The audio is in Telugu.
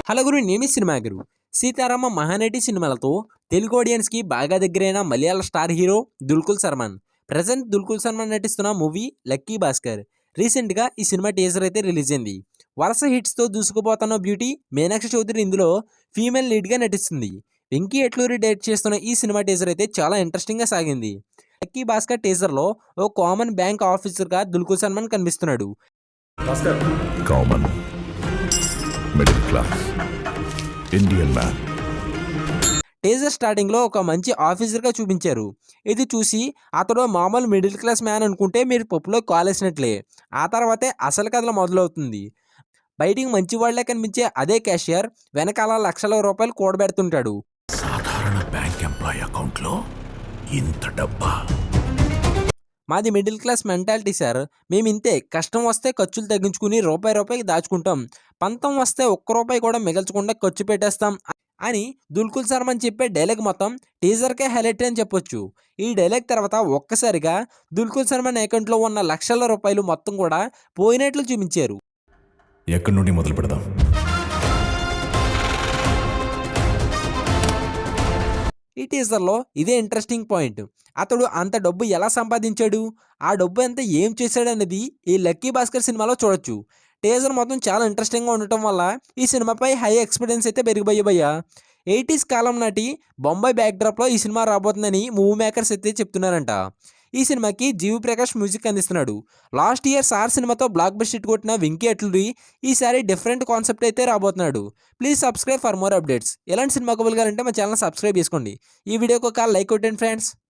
హలో గురు, నేను సినిమా గురు. సీతారామ మహానటి సినిమాలతో తెలుగు ఆడియన్స్కి బాగా దగ్గరైన మలయాళ star hero Dulquer Salman. Present Dulquer Salman నటిస్తున్న మూవీ లక్కీ భాస్కర్. రీసెంట్గా ఈ సినిమా టీజర్ అయితే రిలీజ్ అయింది. వరుస హిట్స్తో దూసుకుపోతున్న బ్యూటీ మీనాక్షి చౌదరి ఇందులో ఫీమేల్ లీడ్గా నటిస్తుంది. వెంకీ ఎట్లూరి డైరెక్ట్ చేస్తున్న ఈ సినిమా టీజర్ అయితే చాలా ఇంట్రెస్టింగ్గా సాగింది. లక్కీ భాస్కర్ టీజర్లో ఓ కామన్ బ్యాంక్ ఆఫీసర్గా దుల్కుల్ సల్మాన్ కనిపిస్తున్నాడు. Bhaskar common middle class Indian man. Teaser స్టార్టింగ్లో ఒక మంచి ఆఫీసర్గా చూపించారు. ఇది చూసి అతడు మామూలు మిడిల్ క్లాస్ మ్యాన్ అనుకుంటే మీరు పప్పులో కాలేసినట్లే. ఆ తర్వాతే అసలు కథలు మొదలవుతుంది. బయటికి మంచివాళ్లే కనిపించే అదే క్యాషియర్ వెనకాల లక్షల రూపాయలు కూడబెడుతుంటాడు. సాధారణ బ్యాంక్ ఎంప్లాయీ అకౌంట్లో ఇంత డబ్బా? మాది మిడిల్ క్లాస్ మెంటాలిటీ సార్. మేము ఇంతే, కష్టం వస్తే ఖర్చులు తగ్గించుకుని రూపాయికి దాచుకుంటాం. పంతం వస్తే ఒక్క రూపాయి కూడా మిగల్చకుండా ఖర్చు పెట్టేస్తాం అని దుల్కుల్ సల్మాన్ చెప్పే డైలాగ్ మొత్తం టీజర్కే హైలైట్ అని చెప్పొచ్చు. ఈ డైలాగ్ తర్వాత ఒక్కసారిగా దుల్కుల్ సల్మాన్ అకౌంట్లో ఉన్న లక్షల రూపాయలు మొత్తం కూడా పోయినట్లు చూపించారు. ఎక్కడి నుండి మొదలు పెడదాం? ఈ టీజర్లో ఇదే ఇంట్రెస్టింగ్ పాయింట్. అతడు అంత డబ్బు ఎలా సంపాదించాడు, ఆ డబ్బు అంతా ఏం చేశాడు అనేది ఈ లక్కీ భాస్కర్ సినిమాలో చూడొచ్చు. టీజర్ మొత్తం చాలా ఇంట్రెస్టింగ్గా ఉండటం వల్ల ఈ సినిమాపై హై ఎక్స్పెక్టెన్స్ అయితే పెరిగిపోయాయి. 80s కాలం నాటి బొంబాయి బ్యాక్డ్రాప్లో ఈ సినిమా రాబోతుందని మూవీ మేకర్స్ అయితే చెప్తున్నారంట. ఈ సినిమాకి జీవి ప్రకాష్ మ్యూజిక్ అందిస్తున్నాడు. లాస్ట్ ఇయర్ సార్ సినిమాతో బ్లాక్ బస్టర్ హిట్ కొట్టిన వెంకీ అట్లూరి ఈసారి డిఫరెంట్ కాన్సెప్ట్ అయితే రాబోతున్నాడు. Please subscribe for more updates. ఎలాంటి సినిమా కబుర్లు కావాలంటే మా ఛానల్ సబ్స్క్రైబ్ చేసుకోండి. ఈ వీడియోకి ఒక లైక్ కొట్టండి ఫ్రెండ్స్.